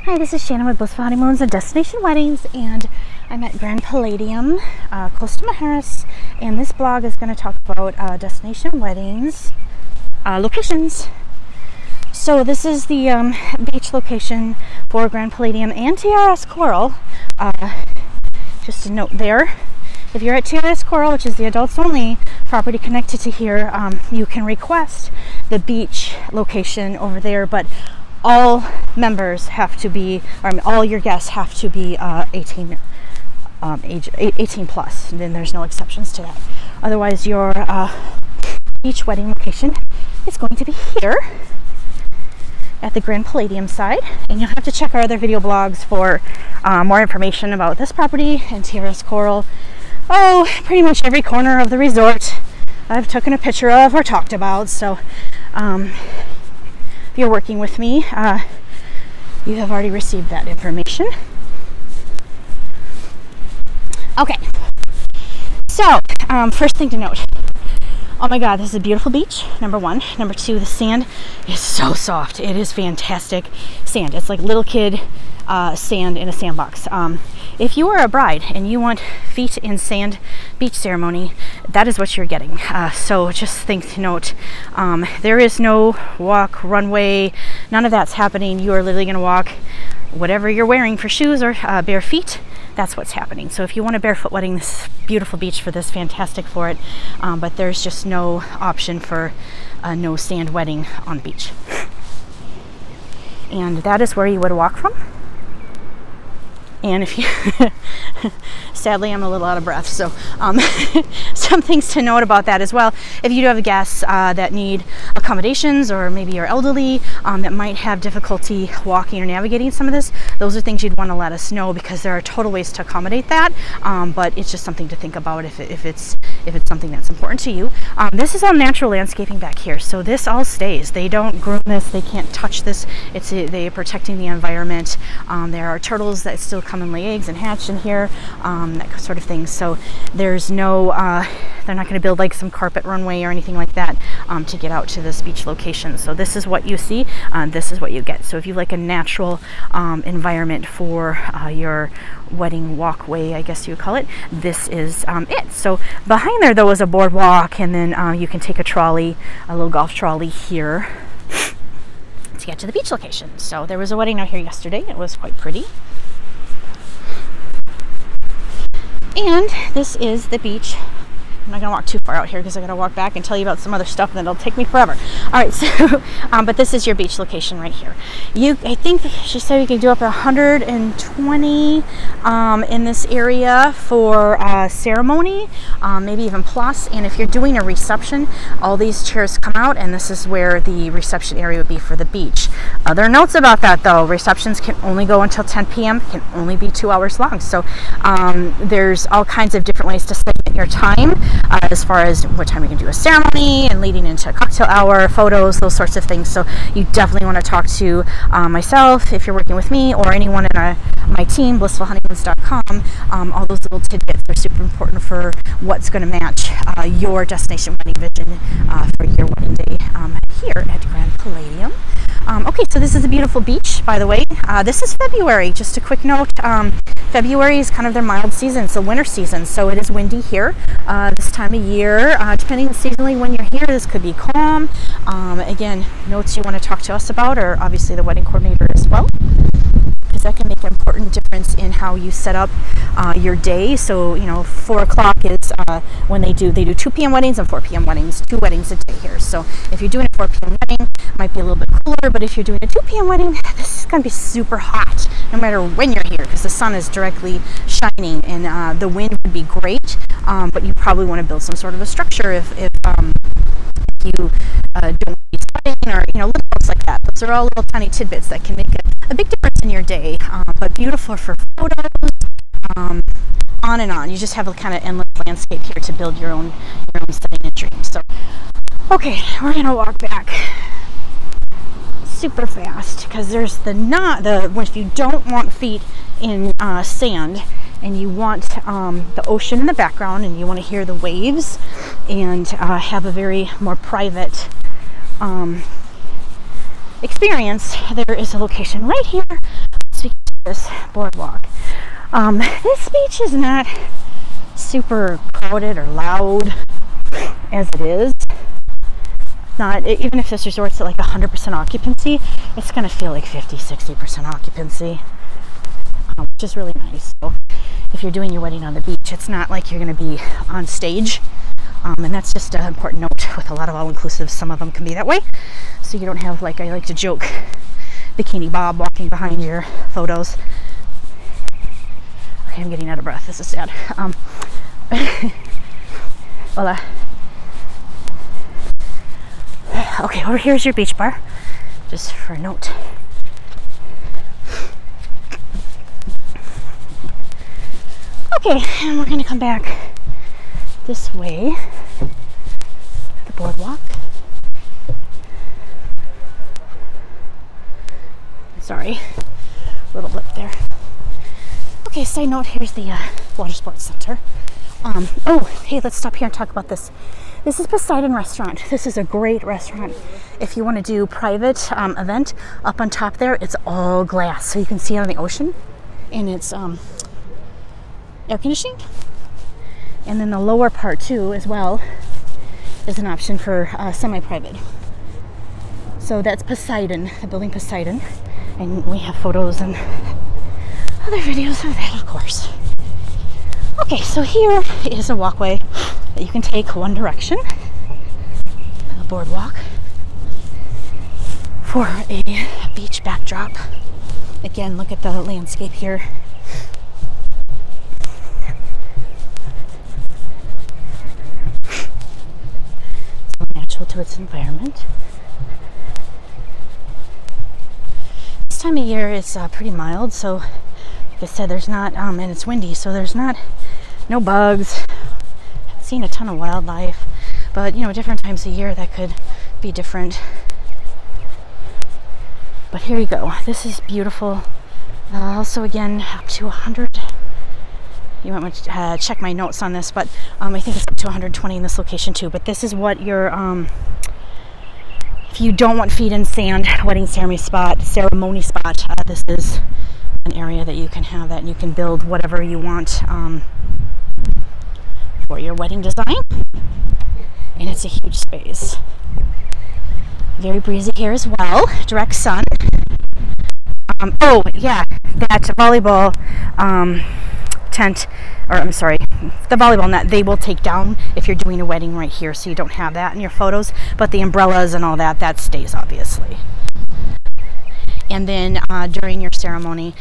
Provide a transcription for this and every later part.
Hi, this is Shannon with Blissful Honeymoons and Destination Weddings, and I'm at Grand Palladium Costa Mujeres, and this blog is going to talk about destination weddings locations. So this is the beach location for Grand Palladium and TRS Coral. Just a note there, if you're at TRS Coral, which is the adults only property connected to here, you can request the beach location over there, but all members have to be, or I mean, all your guests have to be 18 plus, and then there's no exceptions to that. Otherwise, your beach wedding location is going to be here at the Grand Palladium side, and you'll have to check our other video blogs for more information about this property and TRS Coral. Oh, pretty much every corner of the resort I've taken a picture of or talked about, so if you're working with me, you have already received that information. Okay, so first thing to note, oh my god, this is a beautiful beach, number one. Number two, the sand is so soft. It is fantastic sand. It's like little kid sand in a sandbox. If you are a bride and you want feet in sand beach ceremony, that is what you're getting. So just think to note, there is no walk, runway, none of that's happening. You are literally going to walk whatever you're wearing for shoes or bare feet. That's what's happening. So if you want a barefoot wedding, this is beautiful beach for this, fantastic for it. But there's just no option for no sand wedding on the beach. And that is where you would walk from. And if you, sadly, I'm a little out of breath, so some things to note about that as well. If you do have guests that need accommodations, or maybe you're elderly that might have difficulty walking or navigating some of this, those are things you'd want to let us know, because there are total ways to accommodate that. But it's just something to think about if it's something that's important to you. This is all natural landscaping back here, so this all stays. They don't groom this. They can't touch this. They are protecting the environment. There are turtles that still come and lay eggs and hatch in here, that sort of thing. So there's no, they're not going to build like some carpet runway or anything like that to get out to this beach location. So this is what you see, this is what you get. So if you like a natural environment for your wedding walkway, I guess you would call it, this is it. So behind there though is a boardwalk, and then you can take a trolley, a little golf trolley here to get to the beach location. So there was a wedding out here yesterday. It was quite pretty. And this is the beach. I'm not gonna walk too far out here because I gotta walk back and tell you about some other stuff, and then it'll take me forever. All right, so but this is your beach location right here. I think she said you can do up to 120 in this area for ceremony, maybe even plus. And if you're doing a reception, all these chairs come out, and this is where the reception area would be for the beach. Other notes about that though: receptions can only go until 10 p.m. can only be 2 hours long. So there's all kinds of different ways to segment your time. As far as what time you can do a ceremony and leading into a cocktail hour, photos, those sorts of things. So you definitely want to talk to myself if you're working with me, or anyone in my team, blissfulhoneymoons.com. All those little tidbits are super important for what's going to match your destination wedding vision for your wedding day here at Grand Palladium. Okay, so this is a beautiful beach, by the way. This is February. Just a quick note, February is kind of their mild season, it's a winter season, so it is windy here this time of year. Depending seasonally when you're here, this could be calm. Again, notes you want to talk to us about, or obviously the wedding coordinator as well, because that can make an important difference in how you set up your day. So, you know, 4 o'clock is when they do 2 p.m. weddings and 4 p.m. weddings, 2 weddings a day here. So if you're doing a 4 p.m. wedding, it might be a little bit cooler, but if you're doing a 2 p.m. wedding, this is going to be super hot no matter when you're here, because the sun is directly shining, and the wind would be great, but you probably want to build some sort of a structure if you don't want to be sweating, or little things like that. Those are all little tiny tidbits that can make a big difference in your day, but beautiful for photos, on and on. You just have a kind of endless landscape here to build your own setting and dream. So okay, we're gonna walk back super fast, because there's if you don't want feet in sand, and you want the ocean in the background, and you want to hear the waves, and have a very more private experience, there is a location right here. Let's this boardwalk. This beach is not super crowded or loud as it is. Not even if this resort's at like 100% occupancy, it's going to feel like 50-60% occupancy, which is really nice. So if you're doing your wedding on the beach, it's not like you're going to be on stage, and that's just an important note with a lot of all-inclusives. Some of them can be that way, so you don't have, like I like to joke, Bikini Bob walking behind your photos. Okay, I'm getting out of breath. This is sad. Hola. Okay, over here is your beach bar, just for a note. Okay, and we're going to come back this way, the boardwalk. Sorry, little blip there. Okay, side note, here's the water sports center. Oh, hey, let's stop here and talk about this. This is Poseidon Restaurant. This is a great restaurant. If you want to do private event, up on top there, it's all glass, so you can see it on the ocean, and it's air conditioning. And then the lower part too, as well, is an option for semi-private. So that's Poseidon, the building Poseidon, and we have photos and other videos of that, of course. Okay, so here is a walkway that you can take one direction, a boardwalk, for a beach backdrop. Again, look at the landscape here. So natural to its environment. This time of year is pretty mild, so like I said, there's not, and it's windy, so there's no bugs. I've seen a ton of wildlife, but you know, different times of year that could be different. But here you go. This is beautiful. Also, again, up to 100. You might want to check my notes on this, but I think it's up to 120 in this location too. But this is what your if you don't want feet in sand, wedding ceremony spot, this is an area that you can have that, and you can build whatever you want for your wedding design. And it's a huge space. Very breezy here as well. Direct sun. Oh yeah, that volleyball tent, or I'm sorry, the volleyball net, they will take down if you're doing a wedding right here, so you don't have that in your photos. But the umbrellas and all that, that stays, obviously. And then during your ceremony,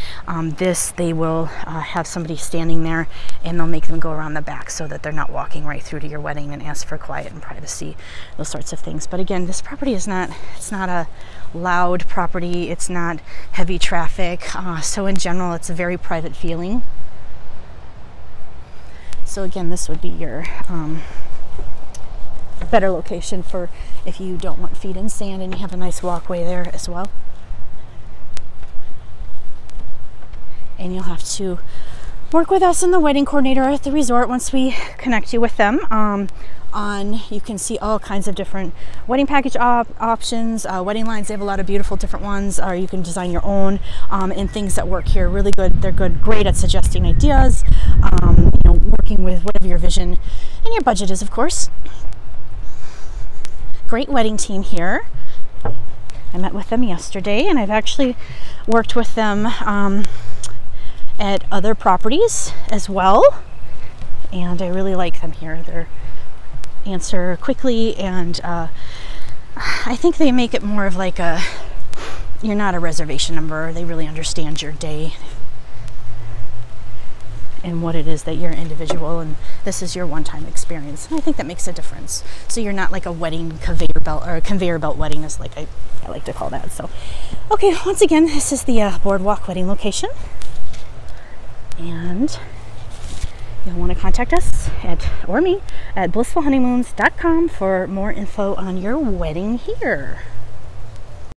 they will have somebody standing there, and they'll make them go around the back so that they're not walking right through to your wedding, and ask for quiet and privacy, those sorts of things. But again, this property is not, it's not a loud property, it's not heavy traffic, so in general, it's a very private feeling. So again, this would be your better location for if you don't want feet in sand, and you have a nice walkway there as well. And you'll have to work with us and the wedding coordinator at the resort once we connect you with them. You can see all kinds of different wedding package options, wedding lines. They have a lot of beautiful different ones, or you can design your own, and things that work here really good. They're great at suggesting ideas, you know, working with whatever your vision and your budget is, of course. Great wedding team here. I met with them yesterday, and I've actually worked with them at other properties as well, and I really like them here. They answer quickly, and I think they make it more of like you're not a reservation number. They really understand your day and what it is that you're individual, and this is your one-time experience, and I think that makes a difference. So you're not like a wedding conveyor belt, or a conveyor belt wedding is like I like to call that. So okay, once again, this is the boardwalk wedding location. And you'll want to contact us or me at blissfulhoneymoons.com for more info on your wedding here.